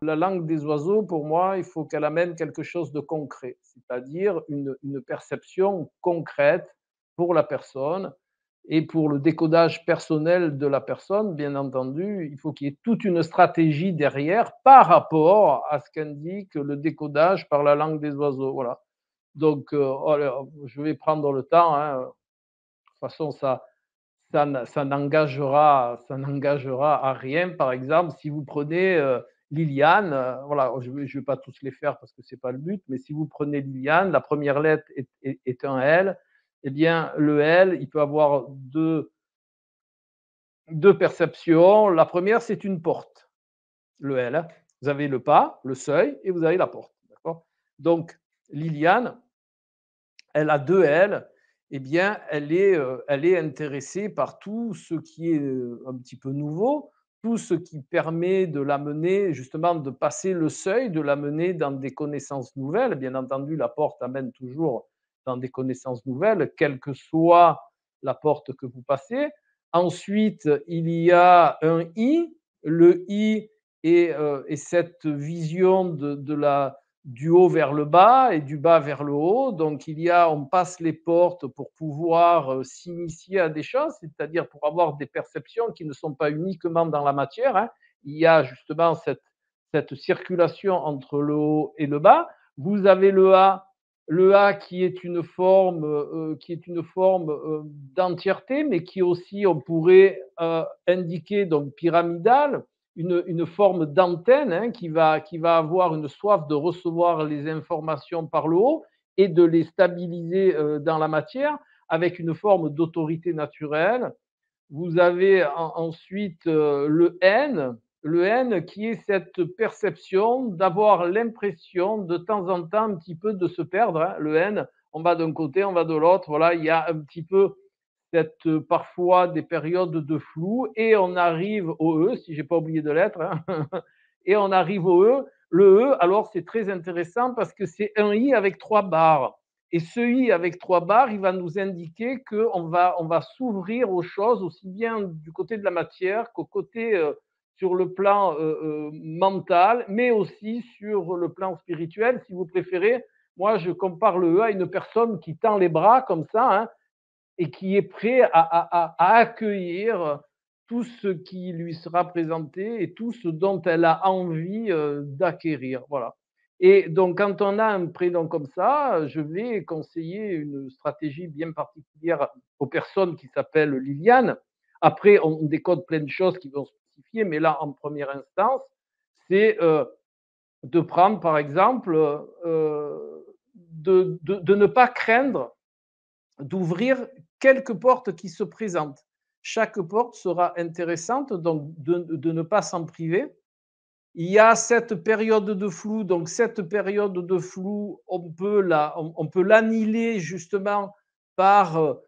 La langue des oiseaux, pour moi, il faut qu'elle amène quelque chose de concret, c'est-à-dire une perception concrète pour la personne et pour le décodage personnel de la personne, bien entendu, il faut qu'il y ait toute une stratégie derrière par rapport à ce qu'indique le décodage par la langue des oiseaux, voilà. Donc, je vais prendre le temps, hein, de toute façon ça n'engagera à rien. Par exemple, si vous prenez, Liliane, voilà, je vais pas tous les faire parce que c'est pas le but, mais si vous prenez Liliane, la première lettre est un L, eh bien le L, il peut avoir deux perceptions. La première, c'est une porte, le L, hein. Vous avez le pas, le seuil et vous avez la porte, d'accord? Donc Liliane, elle a 2 L, eh bien, elle est intéressée par tout ce qui est, un petit peu nouveau, tout ce qui permet de l'amener justement de passer le seuil, de l'amener dans des connaissances nouvelles. Bien entendu, la porte amène toujours dans des connaissances nouvelles, quelle que soit la porte que vous passez. Ensuite, il y a un I. Le I est cette vision du haut vers le bas et du bas vers le haut. Donc on passe les portes pour pouvoir s'initier à des choses, c'est-à-dire pour avoir des perceptions qui ne sont pas uniquement dans la matière, hein. Il y a justement cette circulation entre le haut et le bas. Vous avez le A qui est une forme d'entièreté, mais qui aussi on pourrait indiquer donc pyramidale, une forme d'antenne, hein, qui va avoir une soif de recevoir les informations par le haut et de les stabiliser dans la matière avec une forme d'autorité naturelle. Vous avez ensuite le N qui est cette perception d'avoir l'impression de temps en temps un petit peu de se perdre, hein. Le N, on va d'un côté, on va de l'autre, voilà, il y a un petit peu parfois des périodes de flou et on arrive au E, si j'ai pas oublié de lettre, hein, et on arrive au E. Le E, alors c'est très intéressant parce que c'est un I avec 3 barres. Et ce I avec 3 barres, il va nous indiquer qu'on va s'ouvrir aux choses, aussi bien du côté de la matière qu'au côté, sur le plan mental, mais aussi sur le plan spirituel, si vous préférez. Moi, je compare le E à une personne qui tend les bras comme ça, hein, et qui est prêt à accueillir tout ce qui lui sera présenté et tout ce dont elle a envie d'acquérir. Voilà. Et donc, quand on a un prénom comme ça, je vais conseiller une stratégie bien particulière aux personnes qui s'appellent Liliane. Après, on décode plein de choses qui vont spécifier, mais là, en première instance, c'est de prendre, par exemple, de ne pas craindre d'ouvrir quelques portes qui se présentent. Chaque porte sera intéressante, donc de ne pas s'en priver. Il y a cette période de flou, donc cette période de flou, on peut l'annihiler justement par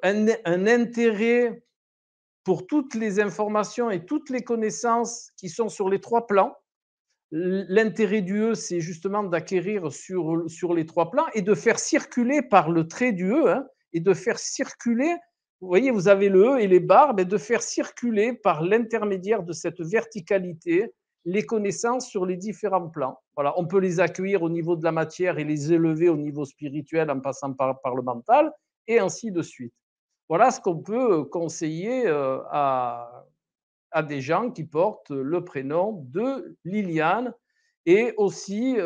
un intérêt pour toutes les informations et toutes les connaissances qui sont sur les 3 plans. L'intérêt du E, c'est justement d'acquérir sur les 3 plans et de faire circuler par le trait du E, hein, et de faire circuler, vous voyez, vous avez le E et les barres, mais de faire circuler par l'intermédiaire de cette verticalité les connaissances sur les différents plans. Voilà, on peut les accueillir au niveau de la matière et les élever au niveau spirituel en passant par le mental, et ainsi de suite. Voilà ce qu'on peut conseiller à des gens qui portent le prénom de Liliane, et aussi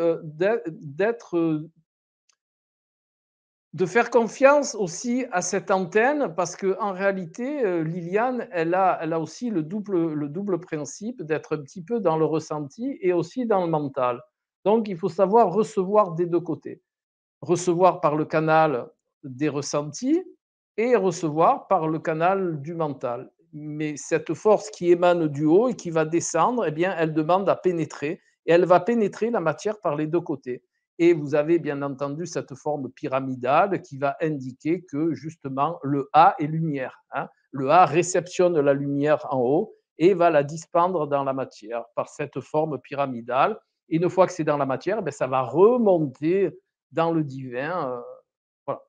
de faire confiance aussi à cette antenne parce qu'en réalité, Liliane, elle a aussi le double principe d'être un petit peu dans le ressenti et aussi dans le mental. Donc il faut savoir recevoir des 2 côtés. Recevoir par le canal des ressentis et recevoir par le canal du mental. Mais cette force qui émane du haut et qui va descendre, eh bien, elle demande à pénétrer, et elle va pénétrer la matière par les 2 côtés. Et vous avez bien entendu cette forme pyramidale qui va indiquer que justement le A est lumière, hein. Le A réceptionne la lumière en haut et va la dispendre dans la matière par cette forme pyramidale. Et une fois que c'est dans la matière, ben, ça va remonter dans le divin. Voilà.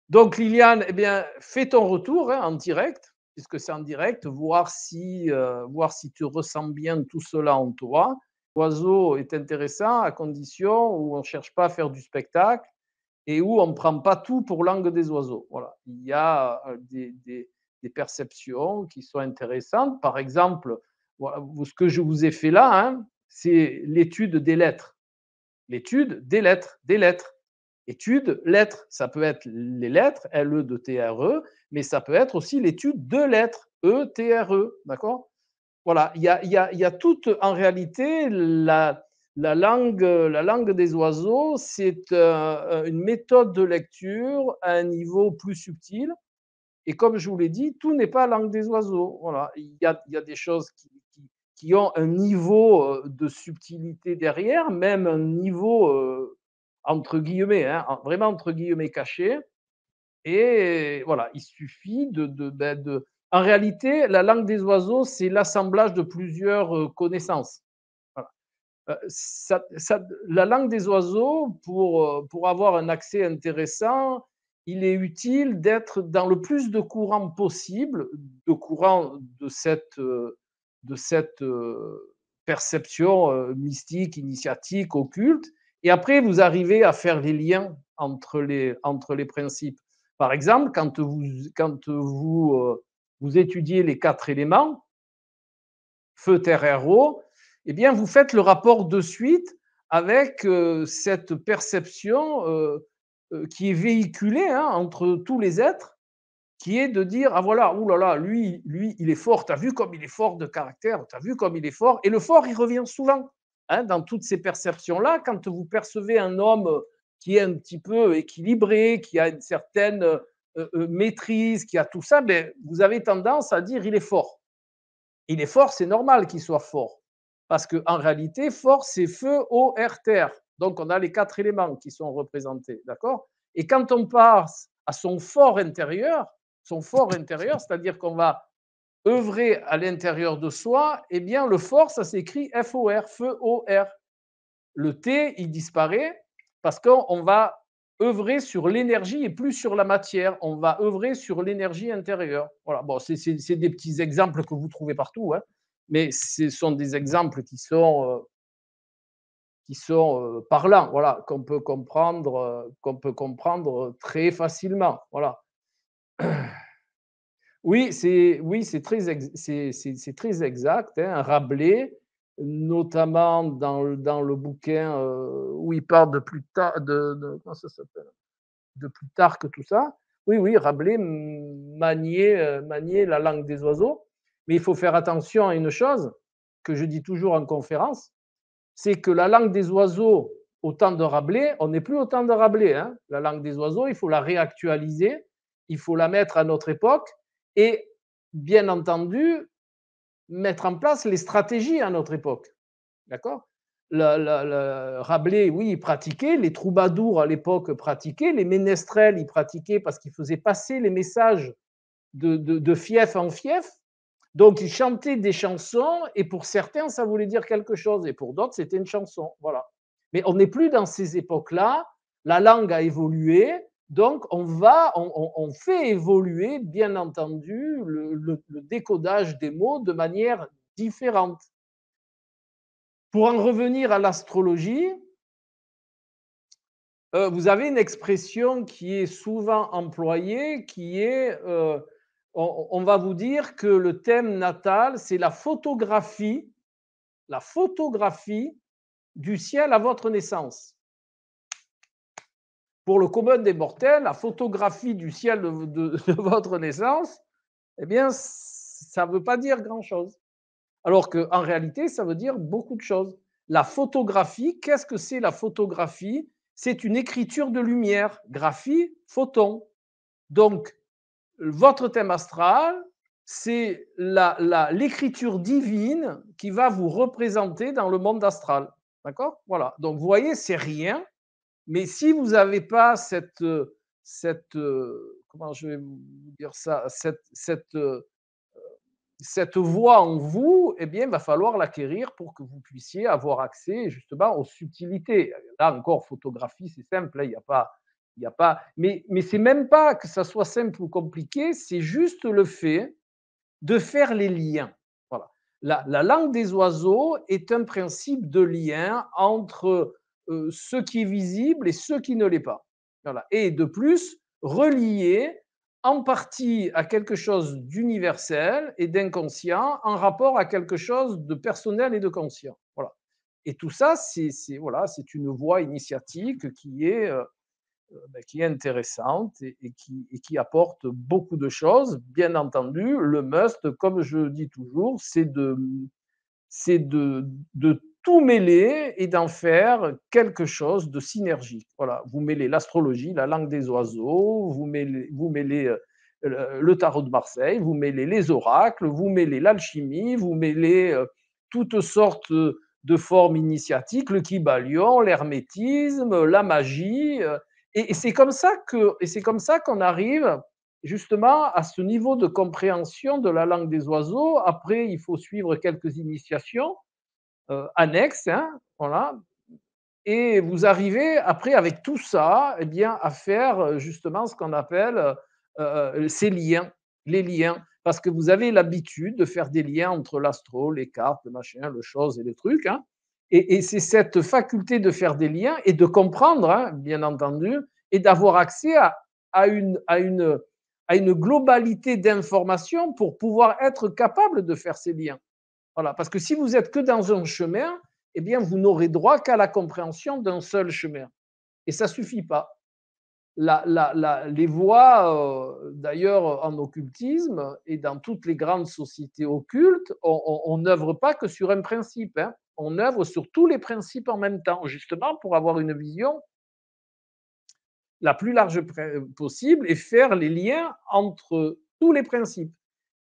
Donc Liliane, eh bien, fais ton retour, hein, en direct, puisque c'est en direct, voir si tu ressens bien tout cela en toi. L'oiseau est intéressant à condition où on ne cherche pas à faire du spectacle et où on ne prend pas tout pour langue des oiseaux. Voilà. Il y a des perceptions qui sont intéressantes. Par exemple, voilà, ce que je vous ai fait là, hein, c'est l'étude des lettres. L'étude des lettres. Étude, lettres. Ça peut être les lettres, L-E-T-R-E, mais ça peut être aussi l'étude de lettres, E-T-R-E. D'accord. Voilà, il y a toute, en réalité, la langue des oiseaux, c'est une méthode de lecture à un niveau plus subtil. Et comme je vous l'ai dit, tout n'est pas langue des oiseaux. Voilà, il y a des choses qui ont un niveau de subtilité derrière, même un niveau entre guillemets, hein, vraiment entre guillemets caché. Et voilà, il suffit en réalité, la langue des oiseaux, c'est l'assemblage de plusieurs connaissances. Voilà. La langue des oiseaux, pour avoir un accès intéressant, il est utile d'être dans le plus de courants possible, de courants de cette perception mystique, initiatique, occulte. Et après, vous arrivez à faire les liens entre les principes. Par exemple, vous étudiez les quatre éléments, feu, terre, air, eau, eh bien, vous faites le rapport de suite avec cette perception qui est véhiculée, hein, entre tous les êtres, qui est de dire, ah voilà, oulala, lui, il est fort, tu as vu comme il est fort de caractère, tu as vu comme il est fort. Et le fort, il revient souvent, hein, dans toutes ces perceptions-là. Quand vous percevez un homme qui est un petit peu équilibré, qui a une certaine maîtrise, qui a tout ça, ben, vous avez tendance à dire, il est fort. Il est fort, c'est normal qu'il soit fort. Parce qu'en réalité, fort, c'est feu, eau, air, terre. Donc, on a les quatre éléments qui sont représentés. D'accord. Et quand on passe à son fort intérieur, c'est-à-dire qu'on va œuvrer à l'intérieur de soi, eh bien, le fort, ça s'écrit F-O-R, feu, eau, air. Le T, il disparaît parce qu'on va œuvrer sur l'énergie et plus sur la matière. On va œuvrer sur l'énergie intérieure. Voilà. Bon, c'est des petits exemples que vous trouvez partout, hein, mais ce sont des exemples qui sont parlants, voilà, qu'on peut comprendre très facilement. Voilà. Oui, c'est très exact, hein. Rabelais, notamment dans le bouquin où il parle de Plutarque, comment ça s'appelle, de Plutarque, tout ça. Oui, oui, Rabelais maniait la langue des oiseaux. Mais il faut faire attention à une chose que je dis toujours en conférence, c'est que la langue des oiseaux, au temps de Rabelais, on n'est plus au temps de Rabelais, hein. La langue des oiseaux, il faut la réactualiser, il faut la mettre à notre époque et, bien entendu, mettre en place les stratégies à notre époque. D'accord. Rabelais, oui, il pratiquait, les troubadours à l'époque pratiquaient, les ménestrels, ils pratiquaient parce qu'ils faisaient passer les messages de fief en fief. Donc, ils chantaient des chansons et pour certains, ça voulait dire quelque chose et pour d'autres, c'était une chanson. Voilà. Mais on n'est plus dans ces époques-là. La langue a évolué. Donc, on fait évoluer, bien entendu, le décodage des mots de manière différente. Pour en revenir à l'astrologie, vous avez une expression qui est souvent employée, qui est, on va vous dire que le thème natal, c'est la photographie du ciel à votre naissance. Pour le commun des mortels, la photographie du ciel de votre naissance, eh bien, ça ne veut pas dire grand-chose. Alors qu'en réalité, ça veut dire beaucoup de choses. La photographie, qu'est-ce que c'est la photographie? C'est une écriture de lumière, graphie, photon. Donc, votre thème astral, c'est l'écriture divine qui va vous représenter dans le monde astral. D'accord. Voilà. Donc, vous voyez, c'est rien, mais si vous n'avez pas comment je vais vous dire ça, cette voix en vous, eh bien, il va falloir l'acquérir pour que vous puissiez avoir accès justement aux subtilités. Là encore, photographie, c'est simple, hein, il y a pas, mais c'est même pas que ça soit simple ou compliqué, c'est juste le fait de faire les liens. Voilà. La langue des oiseaux est un principe de lien entre ce qui est visible et ce qui ne l'est pas. Voilà. Et de plus, relié en partie à quelque chose d'universel et d'inconscient en rapport à quelque chose de personnel et de conscient. Voilà. Et tout ça, voilà, c'est une voie initiatique qui est intéressante et qui apporte beaucoup de choses. Bien entendu, le must, comme je dis toujours, c'est de tout mêler et d'en faire quelque chose de synergique. Voilà, vous mêlez l'astrologie, la langue des oiseaux, vous mêlez le tarot de Marseille, vous mêlez les oracles, vous mêlez l'alchimie, vous mêlez toutes sortes de formes initiatiques, le kybalion, l'hermétisme, la magie. Et c'est comme ça qu'on arrive justement à ce niveau de compréhension de la langue des oiseaux. Après, il faut suivre quelques initiations annexes, hein, voilà. Et vous arrivez après avec tout ça, eh bien, à faire justement ce qu'on appelle ces liens, les liens. Parce que vous avez l'habitude de faire des liens entre l'astro, les cartes, le machin, le chose et les trucs. Hein. Et c'est cette faculté de faire des liens et de comprendre, hein, bien entendu, et d'avoir accès à, une, à, une, à une globalité d'informations pour pouvoir être capable de faire ces liens. Voilà, parce que si vous êtes que dans un chemin, eh bien, vous n'aurez droit qu'à la compréhension d'un seul chemin. Et ça ne suffit pas. Les voies, d'ailleurs, en occultisme et dans toutes les grandes sociétés occultes, on n'œuvre pas que sur un principe. Hein. On œuvre sur tous les principes en même temps, justement pour avoir une vision la plus large possible et faire les liens entre tous les principes.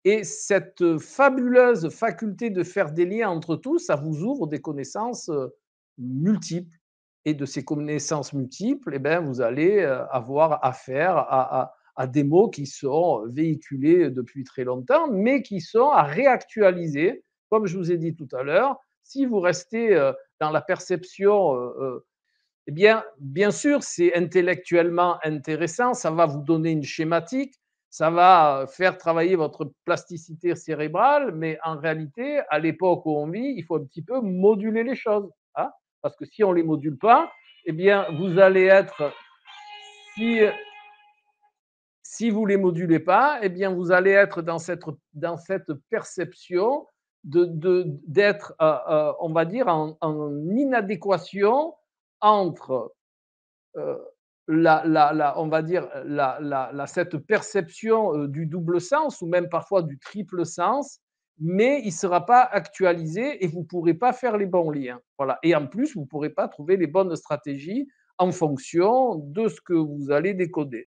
Et cette fabuleuse faculté de faire des liens entre tous, ça vous ouvre des connaissances multiples. Et de ces connaissances multiples, eh ben, vous allez avoir affaire à des mots qui sont véhiculés depuis très longtemps, mais qui sont à réactualiser. Comme je vous ai dit tout à l'heure, si vous restez dans la perception eh bien, bien sûr, c'est intellectuellement intéressant, ça va vous donner une schématique, ça va faire travailler votre plasticité cérébrale, mais en réalité, à l'époque où on vit, il faut un petit peu moduler les choses. Hein, parce que si on ne les module pas, eh bien, vous allez être, si, si vous ne les modulez pas, eh bien, vous allez être dans cette perception d'être, on va dire, en inadéquation entre euh, on va dire, cette perception du double sens ou même parfois du triple sens, mais il ne sera pas actualisé et vous ne pourrez pas faire les bons liens. Voilà. Et en plus, vous ne pourrez pas trouver les bonnes stratégies en fonction de ce que vous allez décoder.